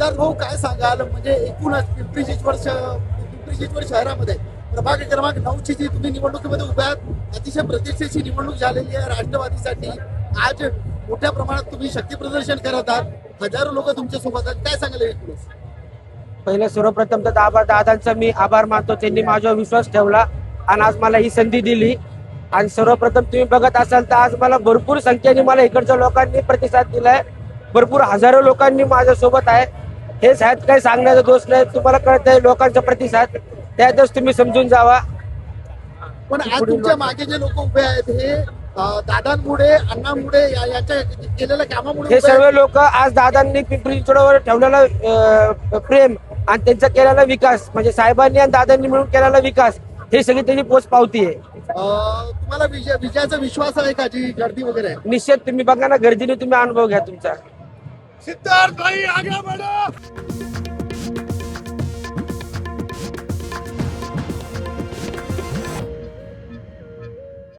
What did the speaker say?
सिद्धार्थ भाऊ काय सांगाल, म्हणजे एकूणच पिंपरी चिंचवड शहरामध्ये प्रभाग क्रमांक 9ची जी तुम्ही निवडणुकीमध्ये उभ्या आहात, अतिशय प्रतिष्ठेची निवडणूक झालेली आहे राष्ट्रवादीसाठी. आज मोठ्या प्रमाणात तुम्ही शक्ती प्रदर्शन करत आहात, हजारो लोक तुमच्या सोबत आहेत, काय सांगाल एकूणच? पहिले सर्वप्रथम तर दादांचा मी आभार मानतो. त्यांनी माझ्यावर विश्वास ठेवला आणि आज मला ही संधी दिली. आणि सर्वप्रथम तुम्ही बघत असाल तर आज मला भरपूर संख्येने मला इकडच्या लोकांनी प्रतिसाद दिलाय. भरपूर हजारो लोकांनी माझ्या सोबत आहे. हे साहेब काही सांगण्याचा दोष नाही, तुम्हाला कळत आहे लोकांचा प्रतिसाद, त्यातच तुम्ही समजून जावा. पण आज तुमच्या मागे जे लोक उभे आहेत हे दादांमुळे, अण्णांमुळे, यांच्या केलेल्या कामामुळे हे उभे सर्व आहेत. लोक आज दादांनी पिंपरी चिंचवडवर ठेवलेला प्रेम आणि त्यांचा केलेला विकास, म्हणजे साहेबांनी आणि दादांनी मिळून केलेला विकास, हे सगळी त्यांची पोच पावती आहे. तुम्हाला विजयाचा विश्वास आहे का, जी गर्दी वगैरे आहे? निश्चित तुम्ही बघा ना, गर्दीने तुम्ही अनुभव घ्या तुमचा. सिद्धार्थ भाई आगे बढ़ो.